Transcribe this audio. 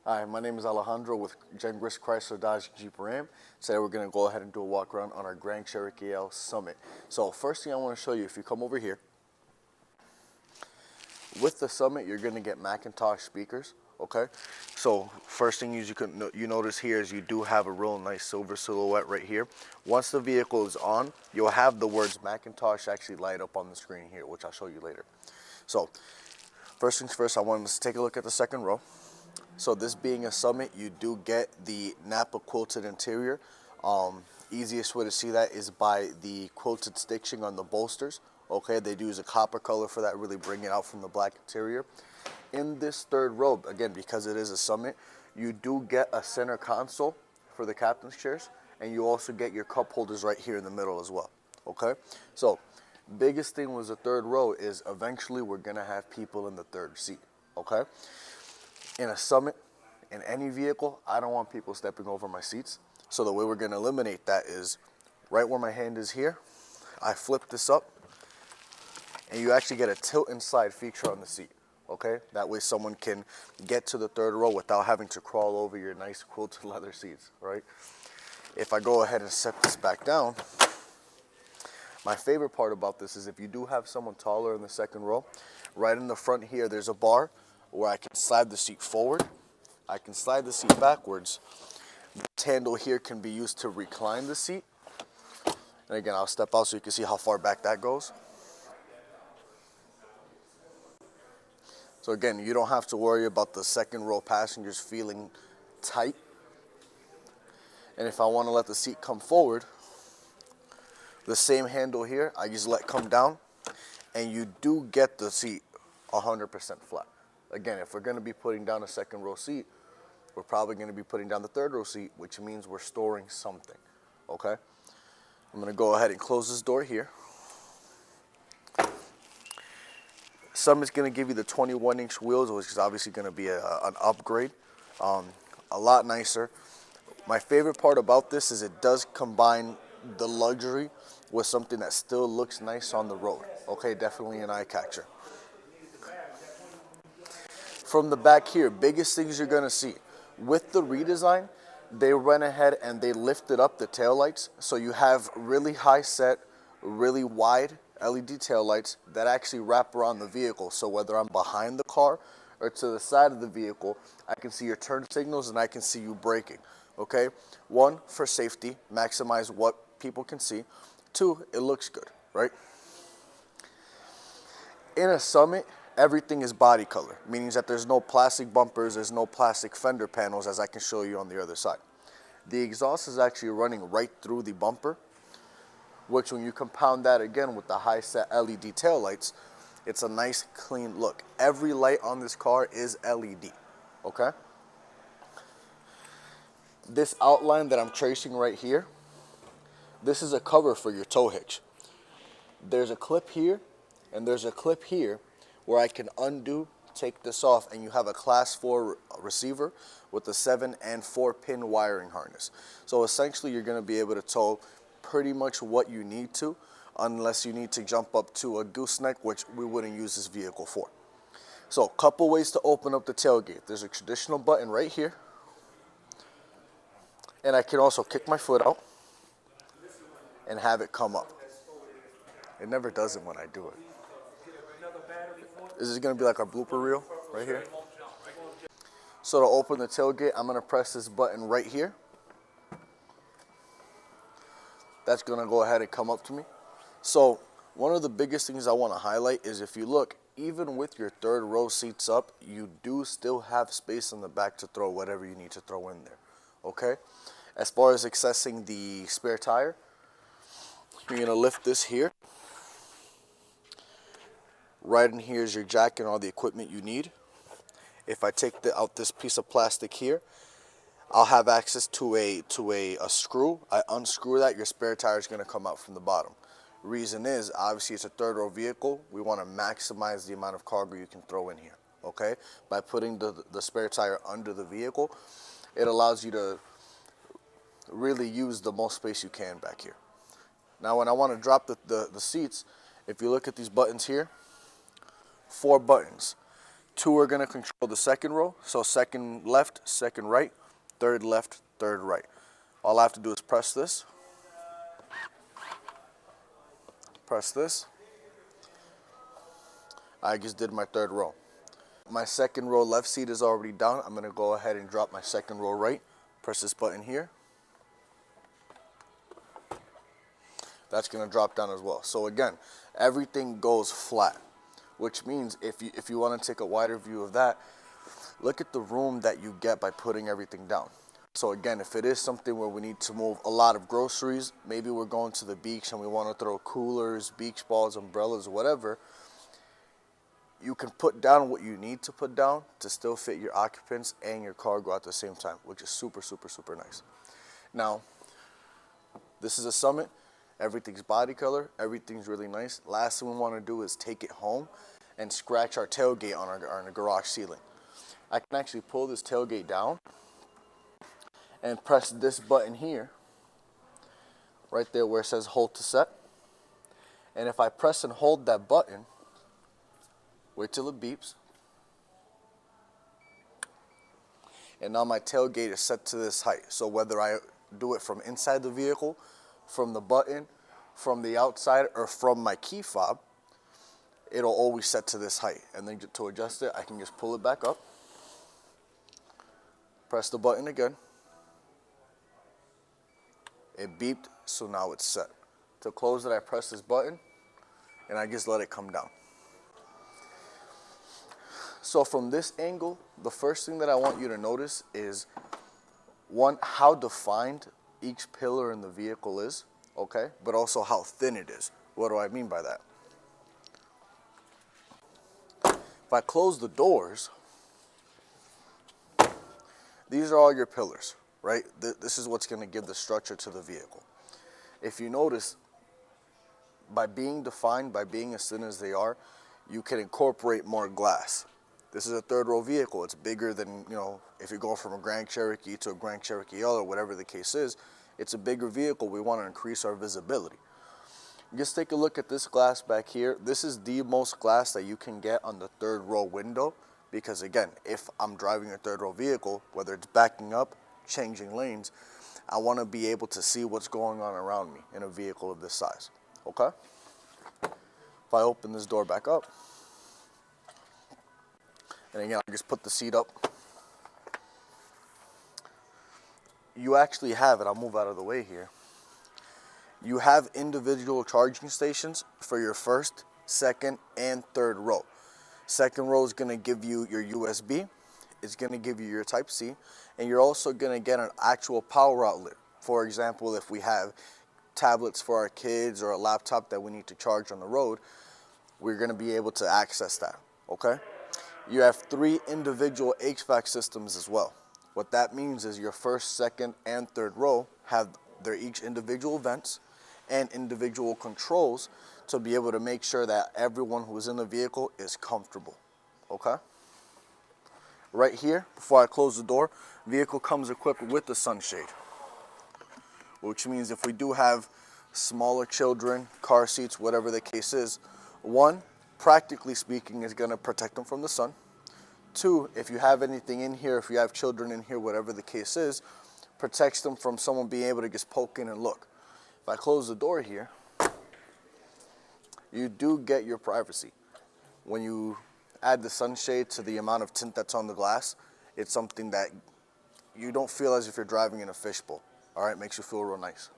Hi, my name is Alejandro with Gengras Chrysler Dodge Jeep Ram. Today we're going to go ahead and do a walk around on our Grand Cherokee L Summit. So first thing I want to show you, if you come over here, with the Summit you're going to get Macintosh speakers, okay? So first thing you notice here is you do have a real nice silver silhouette right here. Once the vehicle is on, you'll have the words Macintosh actually light up on the screen here, which I'll show you later. So first things first, I want us to take a look at the second row. So this being a Summit, you do get the Napa quilted interior. Easiest way to see that is by the quilted stitching on the bolsters. Okay, they do use a copper color for that, really bring it out from the black interior. In this third row, again, because it is a Summit, you do get a center console for the captain's chairs, and you also get your cup holders right here in the middle as well. Okay, so biggest thing was the third row is eventually we're gonna have people in the third seat. Okay. In a Summit, in any vehicle, I don't want people stepping over my seats. So the way we're going to eliminate that is right where my hand is here, I flip this up, and you actually get a tilt and slide feature on the seat. Okay? That way someone can get to the third row without having to crawl over your nice quilted leather seats, right? If I go ahead and set this back down, my favorite part about this is if you do have someone taller in the second row, right in the front here, there's a bar where I can slide the seat forward, I can slide the seat backwards. This handle here can be used to recline the seat. And again, I'll step out so you can see how far back that goes. So again, you don't have to worry about the second row passengers feeling tight. And if I want to let the seat come forward, the same handle here, I just let come down, and you do get the seat 100% flat. Again, if we're going to be putting down a second row seat, we're probably going to be putting down the third row seat, which means we're storing something, okay? I'm going to go ahead and close this door here. Summit's going to give you the 21-inch wheels, which is obviously going to be an upgrade, a lot nicer. My favorite part about this is it does combine the luxury with something that still looks nice on the road, okay? Definitely an eye catcher. From the back here, biggest things you're gonna see. With the redesign, they went ahead and they lifted up the taillights, so you have really high set, really wide LED taillights that actually wrap around the vehicle. So whether I'm behind the car or to the side of the vehicle, I can see your turn signals and I can see you braking, okay? One, for safety, maximize what people can see. Two, it looks good, right? In a Summit, everything is body color, meaning that there's no plastic bumpers, there's no plastic fender panels, as I can show you on the other side. The exhaust is actually running right through the bumper, which when you compound that again with the high set LED taillights, it's a nice clean look. Every light on this car is LED, okay? This outline that I'm tracing right here, this is a cover for your tow hitch. There's a clip here and there's a clip here where I can undo, take this off, and you have a class 4 receiver with a 7 and 4 pin wiring harness. So essentially you're going to be able to tow pretty much what you need to, unless you need to jump up to a gooseneck, which we wouldn't use this vehicle for. So a couple ways to open up the tailgate. There's a traditional button right here, and I can also kick my foot out and have it come up. It never does it when I do it. This is going to be like our blooper reel right here. So to open the tailgate, I'm going to press this button right here. That's going to go ahead and come up to me. So one of the biggest things I want to highlight is if you look, even with your third row seats up, you do still have space in the back to throw whatever you need to throw in there, okay? As far as accessing the spare tire, you're going to lift this here. Right in here is your jack and all the equipment you need. If I take out this piece of plastic here, I'll have access to a screw. I unscrew that, your spare tire is going to come out from the bottom. Reason is, obviously it's a third row vehicle. We want to maximize the amount of cargo you can throw in here, okay? By putting the spare tire under the vehicle, it allows you to really use the most space you can back here. Now when I want to drop the seats, if you look at these buttons here, 4 buttons. Two are gonna control the second row. So second left, second right, third left, third right. All I have to do is press this, press this. I just did my third row. My second row left seat is already down. I'm gonna go ahead and drop my second row right. Press this button here. That's gonna drop down as well. So again, everything goes flat, which means if you wanna take a wider view of that, look at the room that you get by putting everything down. So again, if it is something where we need to move a lot of groceries, maybe we're going to the beach and we want to throw coolers, beach balls, umbrellas, whatever, you can put down what you need to put down to still fit your occupants and your cargo at the same time, which is super, super, super nice. Now, this is a Summit. Everything's body color. Everything's really nice. Last thing we want to do is take it home and scratch our tailgate on our garage ceiling. I can actually pull this tailgate down and press this button here, right there where it says hold to set. And if I press and hold that button, wait till it beeps, and now my tailgate is set to this height. So whether I do it from inside the vehicle, from the button, from the outside, or from my key fob, it'll always set to this height. And then to adjust it, I can just pull it back up, press the button again. It beeped, so now it's set. To close it, I press this button, and I just let it come down. So from this angle, the first thing that I want you to notice is, one, how defined each pillar in the vehicle is, okay? But also how thin it is. What do I mean by that? If I close the doors, these are all your pillars, right? This is what's gonna give the structure to the vehicle. If you notice, by being defined, by being as thin as they are, you can incorporate more glass. This is a third row vehicle. It's bigger than, if you go from a Grand Cherokee to a Grand Cherokee L or whatever the case is, it's a bigger vehicle. We want to increase our visibility. Just take a look at this glass back here. This is the most glass that you can get on the third row window, because again, if I'm driving a third row vehicle, whether it's backing up, changing lanes, I want to be able to see what's going on around me in a vehicle of this size, okay? If I open this door back up, and again, I just put the seat up. You actually have it. I'll move out of the way here. You have individual charging stations for your first, second, and third row. Second row is going to give you your USB. It's going to give you your Type-C. And you're also going to get an actual power outlet. For example, if we have tablets for our kids or a laptop that we need to charge on the road, we're going to be able to access that, okay? You have 3 individual HVAC systems as well. What that means is your first, second, and third row have their each individual vents and individual controls to be able to make sure that everyone who's in the vehicle is comfortable, okay? Right here, before I close the door, vehicle comes equipped with the sunshade, which means if we do have smaller children, car seats, whatever the case is, one, practically speaking, is going to protect them from the sun. 2, if you have anything in here, if you have children in here, whatever the case is, protects them from someone being able to just poke in and look. If I close the door here, you do get your privacy. When you add the sunshade to the amount of tint that's on the glass, it's something that you don't feel as if you're driving in a fishbowl. All right, makes you feel real nice.